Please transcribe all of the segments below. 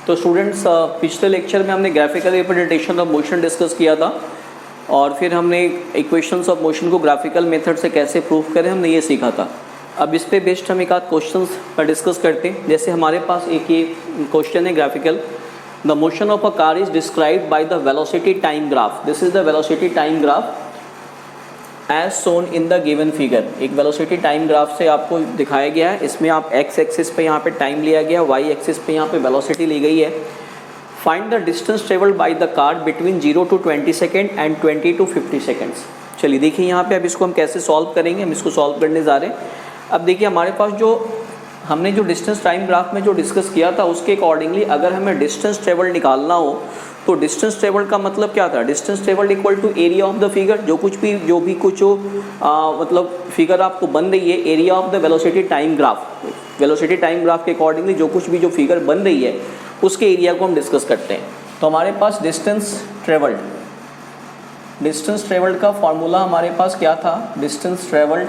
तो स्टूडेंट्स पिछले लेक्चर में हमने graphical representation of motion discuss किया था और फिर हमने इक्वेशंस ऑफ मोशन को ग्राफिकल मेथड से कैसे प्रूव करें हमने ये सीखा था। अब इस पे बेस्ड हम एक आध क्वेश्चंस पर डिस्कस करते हैं। जैसे हमारे पास एक ये क्वेश्चन है graphical, the motion of a car is described by the velocity time graph. This is the velocity time graph as shown in the given figure. एक वेलोसिटी टाइम ग्राफ से आपको दिखाया गया है। इसमें आप एक्स एक्सिस पे यहाँ पे टाइम लिया गया, वाई एक्सिस पे यहाँ पे वेलोसिटी ली गई है। Find the distance travelled by the car between 0 to 20 second and 20 to 50 seconds. चलिए देखिए यहाँ पे अब इसको हम कैसे सॉल्व करेंगे। हम इसको सॉल्व करने जा रहे हैं। अब देखिए हमारे पास जो हमने जो डिस्टेंस टाइम ग्राफ में जो डिस्कस किया था उसके अकॉर्डिंगली अगर हमें डिस्टेंस ट्रेवल्ड निकालना हो तो डिस्टेंस ट्रेवल्ड का मतलब क्या था, distance travelled equal to area of the figure. जो भी कुछ हो मतलब फिगर आपको बन रही है, area of the velocity time graph. Velocity time graph के अकॉर्डिंगली जो कुछ भी जो फिगर बन रही है उसके एरिया को हम डिस्कस करते हैं। तो हमारे पास डिस्टेंस ट्रेवल्ड का फॉर्मूला हमारे पास क्या था, distance travelled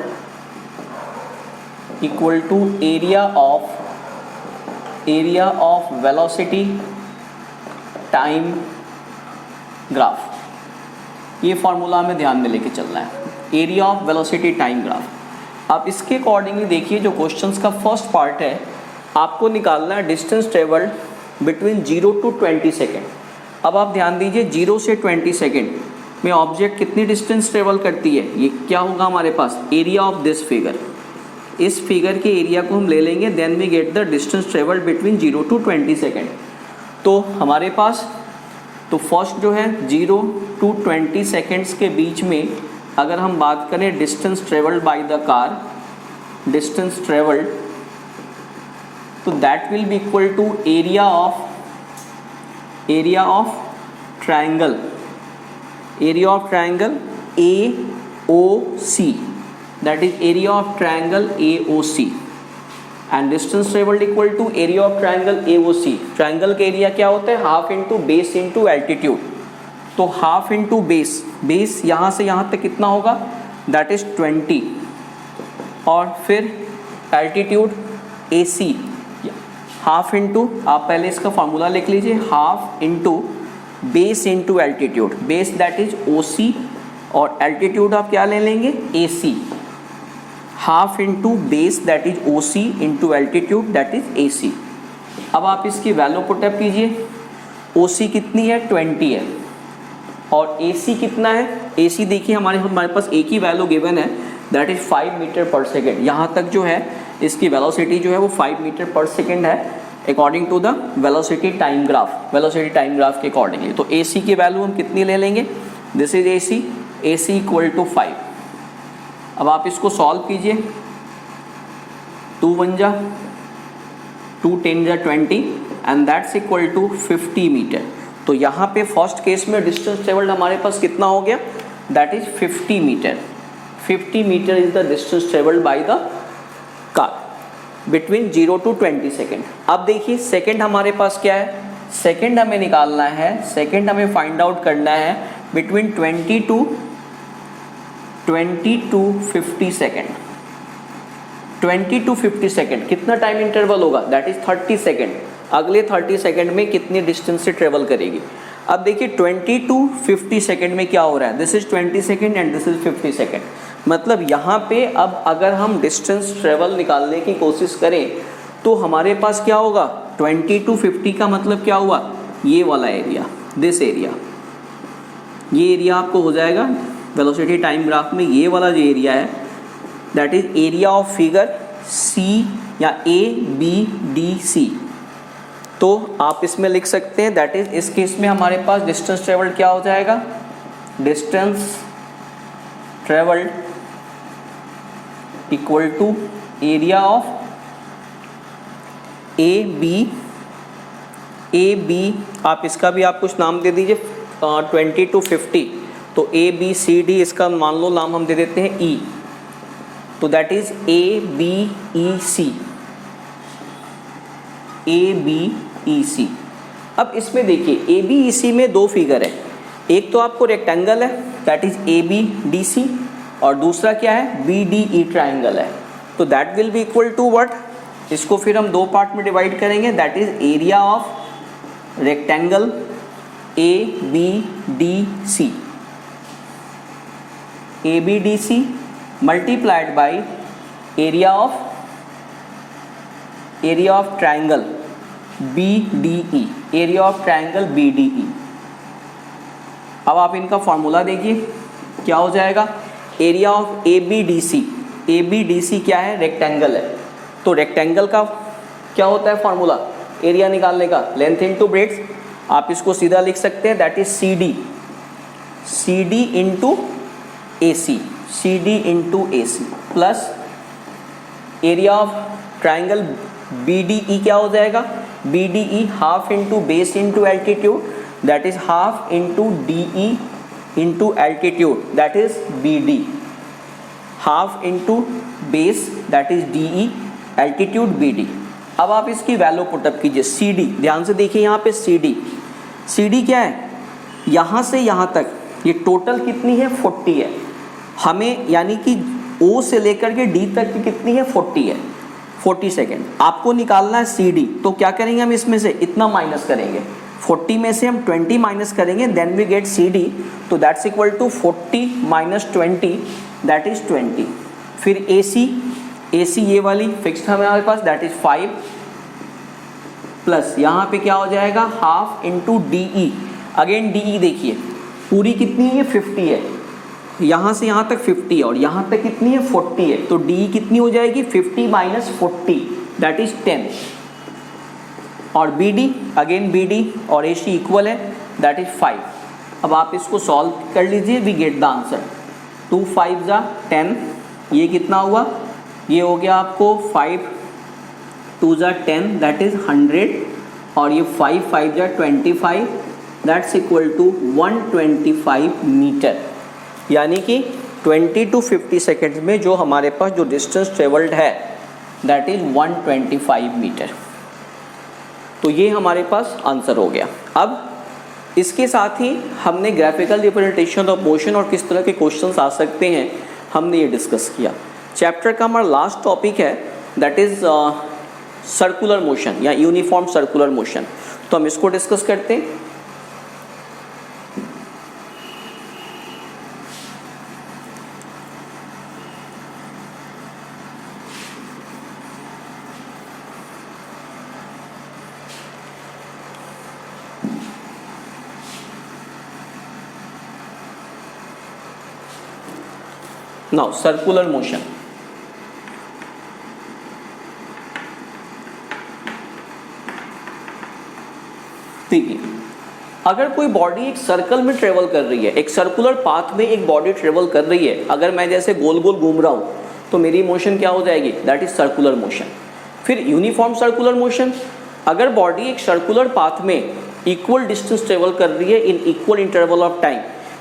equal to area of velocity time graph. ये फॉर्मूला हमें ध्यान में लेके चलना है, area of velocity time graph. अब इसके अकॉर्डिंगली देखिए जो क्वेश्चंस का फर्स्ट पार्ट है आपको निकालना है distance travelled between 0 to 20 second. अब आप ध्यान दीजिए 0 से 20 सेकेंड में ऑब्जेक्ट कितनी डिस्टेंस ट्रेवल करती है, ये क्या होगा हमारे पास, एरिया ऑफ दिस फिगर। इस फिगर के एरिया को हम ले लेंगे, then we get the distance travelled between 0 to 20 second. तो हमारे पास तो फर्स्ट जो है 0 to 20 सेकेंड्स के बीच में अगर हम बात करें distance travelled by the car, distance travelled, तो that will be equal to area of triangle AOC, that is area of triangle AOC and distance traveled equal to area of triangle AOC। Triangle का area क्या होता है, half into base into altitude. तो half into base यहाँ से यहाँ तक कितना होगा, दैट इज 20, और फिर एल्टीट्यूड AC, हाफ इंटू, आप पहले इसका फॉर्मूला लिख लीजिए, half into base into altitude. Base that is OC और एल्टीट्यूड आप क्या ले लेंगे, AC। Half into base that is OC into altitude that is AC। अब आप इसकी वैल्यू पुटअप कीजिए। OC कितनी है, 20 है, और AC कितना है, AC देखिए हमारे पास एक ही वैल्यू गिवन है, that is 5 metre per second. यहाँ तक जो है इसकी वेलोसिटी जो है वो 5 मीटर पर सेकेंड है according to the velocity time graph के अकॉर्डिंगली। तो AC की वैल्यू हम कितनी ले लेंगे, this is AC equal to 5। अब आप इसको सॉल्व कीजिए, 2 1 जा 2 10 जा 20 and that's equal to 50 metre. तो यहाँ पे फर्स्ट केस में डिस्टेंस ट्रेवल्ड हमारे पास कितना हो गया, that is 50 metre. 50 metre is the distance travelled by the car between 0 to 20 second. अब देखिए सेकेंड हमारे पास क्या है, सेकेंड हमें निकालना है, सेकेंड हमें फाइंड आउट करना है between 20 to 50 second. 20 to 50 second कितना टाइम इंटरवल होगा, दैट इज 30 सेकेंड। अगले 30 सेकेंड में कितनी डिस्टेंस से ट्रेवल करेगी। अब देखिए 20 to 50 सेकेंड में क्या हो रहा है, this is 20 second and this is 50 second. मतलब यहाँ पे अब अगर हम डिस्टेंस ट्रेवल निकालने की कोशिश करें तो हमारे पास क्या होगा, 20 to 50 का मतलब क्या हुआ, ये वाला एरिया, दिस एरिया, ये एरिया आपको हो जाएगा वेलोसिटी टाइम ग्राफ में। ये वाला जो एरिया है that is area of figure C या ABDC। तो आप इसमें लिख सकते हैं दैट इज, इस केस में हमारे पास डिस्टेंस ट्रेवल्ड क्या हो जाएगा, distance travelled equal to area of AB, आप इसका भी आप कुछ नाम दे दीजिए, 20 to 50, तो ABCD इसका मान लो नाम हम दे देते हैं E, तो दैट इज ABEC। अब इसमें देखिए ABEC में दो फिगर है, एक तो आपको रेक्टेंगल है दैट इज ABDC और दूसरा क्या है, BDE ट्राइंगल है। तो that will be equal to what, इसको फिर हम दो पार्ट में डिवाइड करेंगे, that is area of rectangle A B D C multiplied by area of triangle B D E, area of triangle B D E. अब आप इनका formula देखिए क्या हो जाएगा, area of A B D C क्या है, रेक्टेंगल है, तो रेक्टेंगल का क्या होता है फॉर्मूला एरिया निकालने का, लेंथ इनटू ब्रेड्थ। आप इसको सीधा लिख सकते हैं, that is C D into A C plus area of triangle B D E क्या हो जाएगा, B D E half into base into altitude, that is half into D E into altitude, that is B D, half into base that is D E, altitude B D. अब आप इसकी value put up कीजिए, C D, ध्यान से देखिए यहाँ पे C D क्या है, यहाँ से यहाँ तक ये टोटल कितनी है 40 है, हमें यानी कि O से लेकर के D तक की कितनी है 40 है, 40 सेकेंड आपको निकालना है सी डी। तो क्या करेंगे हम इसमें से इतना माइनस करेंगे, 40 में से हम 20 माइनस करेंगे, then we get C D, तो that's equal to 40 minus 20 that is 20। फिर ए सी ये वाली फिक्स्ड है हमारे पास, दैट इज 5 प्लस यहाँ पे क्या हो जाएगा हाफ इंटू डी ई, अगेन डी ई देखिए पूरी कितनी है 50 है, यहाँ से यहाँ तक 50 है और यहाँ तक कितनी है 40 है, तो डी कितनी हो जाएगी 50 माइनस 40 दैट इज 10। और B D again B D और ए सी इक्वल है, दैट इज 5। अब आप इसको सॉल्व कर लीजिए, वी गेट द आंसर 2 5 जा 10, ये कितना हुआ, ये हो गया आपको 5 2 जा 10 दैट इज 100, और ये 5 5 जा 25 दैट्स इक्वल टू 125 मीटर। यानी कि 20 to 50 सेकेंड में जो हमारे पास जो डिस्टेंस ट्रेवल्ड है दैट इज 125 मीटर। तो ये हमारे पास आंसर हो गया। अब इसके साथ ही हमने ग्राफिकल रिप्रेजेंटेशन ऑफ मोशन और किस तरह के क्वेश्चंस आ सकते हैं हमने ये डिस्कस किया। चैप्टर का हमारा लास्ट टॉपिक है दैट इज सर्कुलर मोशन या यूनिफॉर्म सर्कुलर मोशन, तो हम इसको डिस्कस करते हैं। Now circular motion, देखिए अगर कोई बॉडी एक सर्कल में ट्रेवल कर रही है, एक सर्कुलर पाथ में एक बॉडी ट्रेवल कर रही है, अगर मैं जैसे गोल गोल घूम रहा हूँ तो मेरी मोशन क्या हो जाएगी, दैट इज सर्कुलर मोशन। फिर यूनिफॉर्म सर्कुलर मोशन, अगर बॉडी एक सर्कुलर पाथ में इक्वल डिस्टेंस ट्रेवल कर रही है in equal interval of time,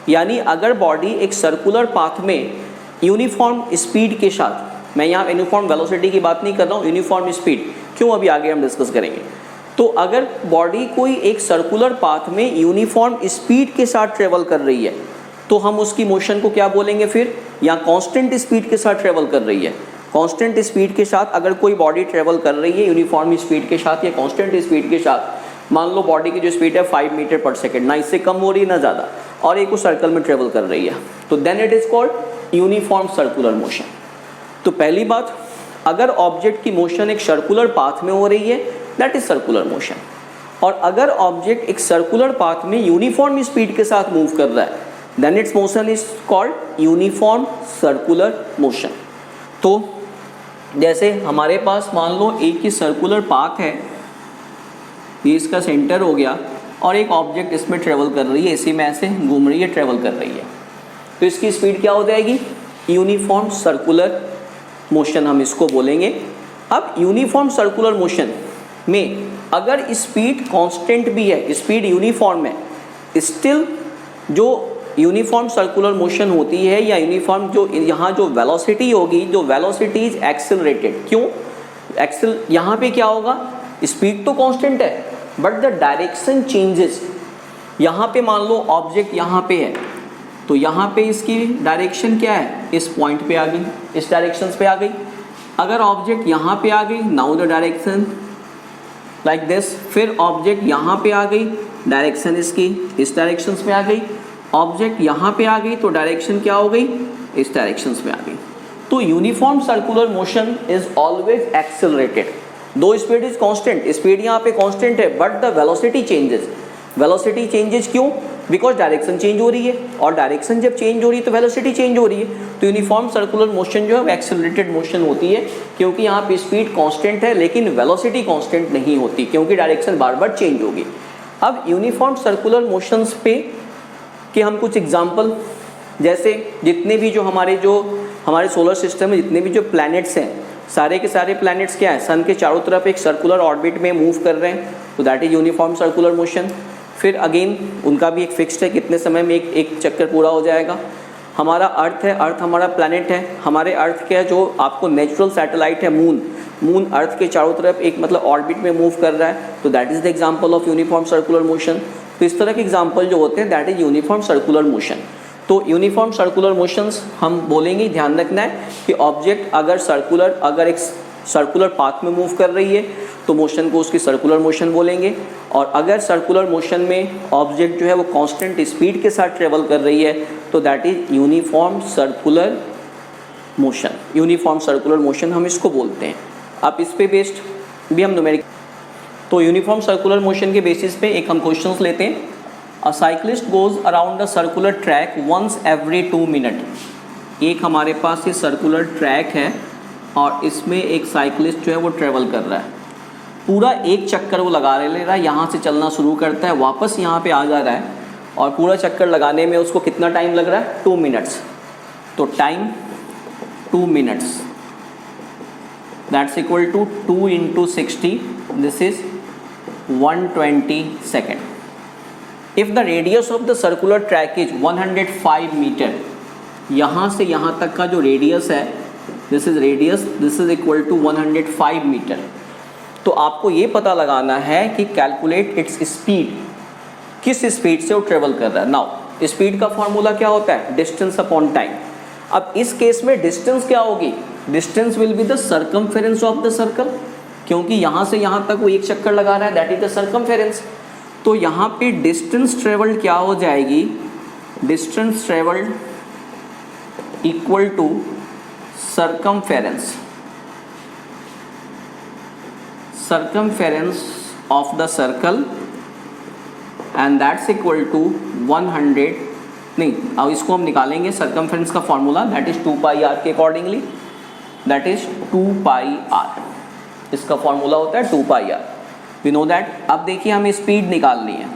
यानी अगर बॉडी एक सर्कुलर पाथ में यूनिफॉर्म स्पीड के साथ, मैं यहाँ यूनिफॉर्म वेलोसिटी की बात नहीं कर रहा हूँ, यूनिफॉर्म स्पीड, क्यों अभी आगे हम डिस्कस करेंगे। तो अगर बॉडी कोई एक सर्कुलर पाथ में यूनिफॉर्म स्पीड के साथ ट्रेवल कर रही है तो हम उसकी मोशन को क्या बोलेंगे फिर, या कांस्टेंट स्पीड के साथ ट्रेवल कर रही है। कांस्टेंट स्पीड के साथ अगर कोई बॉडी ट्रेवल कर रही है यूनिफॉर्म स्पीड के साथ या कांस्टेंट स्पीड के साथ, मान लो बॉडी की जो स्पीड है 5 मीटर पर सेकेंड, ना इससे कम हो रही ना ज़्यादा, और एक उस सर्कल में ट्रेवल कर रही है, तो then it is called uniform circular motion. तो पहली बात, अगर ऑब्जेक्ट की मोशन एक सर्कुलर पाथ में हो रही है दैट इज सर्कुलर मोशन, और अगर ऑब्जेक्ट एक सर्कुलर पाथ में यूनिफॉर्म स्पीड के साथ मूव कर रहा है then its motion is called uniform circular motion. तो जैसे हमारे पास मान लो एक ही सर्कुलर पाथ है, ये इसका सेंटर हो गया, और एक ऑब्जेक्ट इसमें ट्रेवल कर रही है, इसी में ऐसे घूम रही है, ट्रेवल कर रही है, तो इसकी स्पीड क्या हो जाएगी, यूनिफॉर्म सर्कुलर मोशन हम इसको बोलेंगे। अब यूनिफॉर्म सर्कुलर मोशन में अगर स्पीड कांस्टेंट भी है, स्पीड यूनिफॉर्म है, स्टिल जो यूनिफॉर्म सर्कुलर मोशन होती है या यूनिफॉर्म जो यहाँ जो वेलोसिटी होगी, जो वेलोसिटी इज एक्सेलरेटेड। क्यों एक्सेल, यहाँ पे क्या होगा, स्पीड तो कांस्टेंट है बट द डायरेक्शन चेंजेस। यहाँ पे मान लो ऑब्जेक्ट यहाँ पे है, तो यहाँ पे इसकी डायरेक्शन क्या है, इस पॉइंट पे आ गई, इस डायरेक्शन पे आ गई। अगर ऑब्जेक्ट यहाँ पे आ गई, now the direction like this. फिर ऑब्जेक्ट यहाँ पे आ गई, डायरेक्शन इसकी इस डायरेक्शन में आ गई, ऑब्जेक्ट यहाँ पे आ गई तो डायरेक्शन क्या हो गई, इस डायरेक्शन में आ गई। तो uniform circular motion is always accelerated, दो स्पीड इज कांस्टेंट, स्पीड यहाँ पे कांस्टेंट है but the velocity changes. Velocity changes क्यों? बिकॉज डायरेक्शन चेंज हो रही है, और डायरेक्शन जब चेंज हो रही है तो वेलोसिटी चेंज हो रही है। तो यूनिफॉर्म सर्कुलर मोशन जो है वो एक्सेलरेटेड मोशन होती है, क्योंकि यहाँ पे स्पीड कांस्टेंट है लेकिन वेलोसिटी कांस्टेंट नहीं होती, क्योंकि डायरेक्शन बार बार चेंज होगी। अब यूनिफॉर्म सर्कुलर मोशंस पे कि हम कुछ एग्जांपल, जैसे जितने भी जो हमारे सोलर सिस्टम में जितने भी जो प्लैनेट्स हैं, सारे के सारे प्लैनेट्स क्या है, सन के चारों तरफ एक सर्कुलर ऑर्बिट में मूव कर रहे हैं, तो that is uniform circular motion. फिर अगेन उनका भी एक फिक्स्ड है कितने समय में एक चक्कर पूरा हो जाएगा। हमारा अर्थ है, अर्थ हमारा प्लैनेट है, हमारे अर्थ क्या है जो आपको नेचुरल सैटेलाइट है मून अर्थ के चारों तरफ एक मतलब ऑर्बिट में मूव कर रहा है, तो that is the example of uniform circular motion. तो इस तरह के एग्जांपल जो होते हैं that is uniform circular motion. तो यूनिफॉर्म सर्कुलर मोशंस हम बोलेंगे, ध्यान रखना है कि ऑब्जेक्ट अगर एक सर्कुलर पाथ में मूव कर रही है तो मोशन को उसकी सर्कुलर मोशन बोलेंगे, और अगर सर्कुलर मोशन में ऑब्जेक्ट जो है वो कांस्टेंट स्पीड के साथ ट्रेवल कर रही है तो that is uniform circular motion. Uniform circular motion हम इसको बोलते हैं। अब इस पे बेस्ड भी हम न्यूमेरिक, तो यूनिफॉर्म सर्कुलर मोशन के बेसिस पे एक हम क्वेश्चंस लेते हैं। A cyclist goes around a circular track once every 2 minute. एक हमारे पास ये सर्कुलर ट्रैक है और इसमें एक साइक्लिस्ट जो है वो ट्रेवल कर रहा है, पूरा एक चक्कर वो लगा ले रहा है, यहाँ से चलना शुरू करता है, वापस यहाँ पे आ जा रहा है, और पूरा चक्कर लगाने में उसको कितना टाइम लग रहा है, 2 मिनट्स। तो time 2 minutes, that's equal to 2 × 60, this is 120 second. If the radius of the circular track is 105 metre, यहाँ से यहाँ तक का जो रेडियस है, this is radius, this is equal to 105 metre. तो आपको ये पता लगाना है कि कैलकुलेट इट्स स्पीड, किस स्पीड से वो ट्रेवल कर रहा है। नाउ स्पीड का फॉर्मूला क्या होता है, डिस्टेंस अपॉन टाइम। अब इस केस में डिस्टेंस क्या होगी, distance will be the circumference of the circle, क्योंकि यहाँ से यहाँ तक वो एक चक्कर लगा रहा है, दैट इज द सर्कमफेरेंस। तो यहाँ पे डिस्टेंस ट्रेवल्ड क्या हो जाएगी, distance travelled equal to circumference of the circle and that's equal to 100, नहीं अब इसको हम निकालेंगे circumference का formula, that is 2 pi r के accordingly, that is 2 pi r, इसका फॉर्मूला होता है 2 pi r, we know that। अब देखिए हमें स्पीड निकालनी है,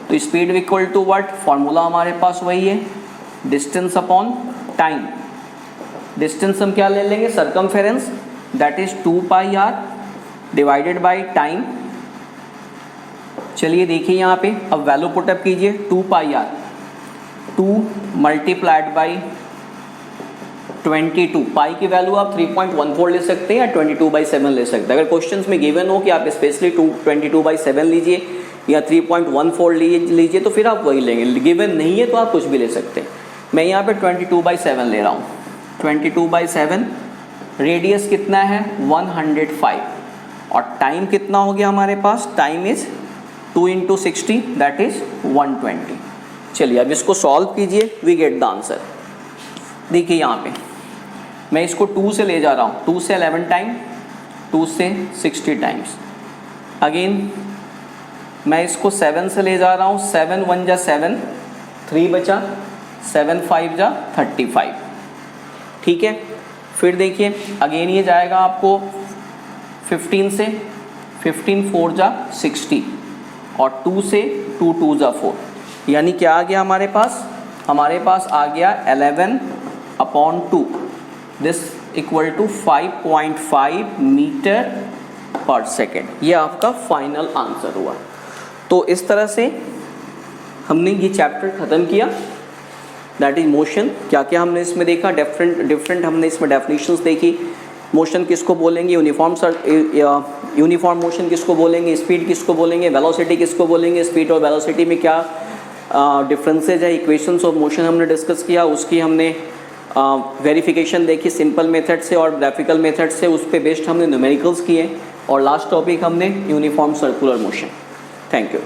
तो speed equal to what, formula हमारे पास वही है, डिस्टेंस अपॉन टाइम। डिस्टेंस हम क्या ले लेंगे, circumference, that is 2 pi R divided by time. चलिए देखिए यहाँ पे अब वैल्यू पुटअप कीजिए, 2 pi R, 2 multiplied by 22, pi की वैल्यू आप 3.14 ले सकते हैं या 22/7 ले सकते हैं। अगर क्वेश्चन में गिवन हो कि आप स्पेशली 22/7 लीजिए या 3.14 लीजिए तो फिर आप वही लेंगे, गिवन नहीं है तो आप कुछ भी ले सकते हैं। मैं यहाँ पे 22/7 ले रहा हूँ, 22/7, रेडियस कितना है 105, और टाइम कितना हो गया हमारे पास, टाइम इज 2 × 60, दैट इज 120। चलिए अब इसको सॉल्व कीजिए, वी गेट द आंसर। देखिए यहाँ पे मैं इसको 2 से ले जा रहा हूँ, 2 से 11 टाइम, 2 से 60 टाइम्स। अगेन मैं इसको 7 से ले जा रहा हूँ, 7 1 जा 7, 3 बचा, 7 5 जा 35, ठीक है। फिर देखिए अगेन ये जाएगा आपको 15 से, 15 4 जा 60, और 2 से 2 2 जा 4, यानी क्या आ गया हमारे पास, हमारे पास आ गया 11/2, this equal to 5.5 metre per second. ये आपका फाइनल आंसर हुआ। तो इस तरह से हमने ये चैप्टर ख़त्म किया, दैट इज मोशन। क्या क्या हमने इसमें देखा, डिफरेंट हमने इसमें डेफिनेशंस देखी। मोशन किसको बोलेंगे, यूनिफॉर्म मोशन किसको बोलेंगे, स्पीड किसको बोलेंगे, वेलोसिटी किसको बोलेंगे, स्पीड और वेलोसिटी में क्या डिफरेंसेज है, इक्वेशंस ऑफ मोशन हमने डिस्कस किया, उसकी हमने वेरिफिकेशन देखी सिंपल मेथड से और ग्राफिकल मेथड से, उस पे बेस्ड हमने न्यूमेरिकल्स किए। और लास्ट टॉपिक हमने uniform circular motion. Thank you.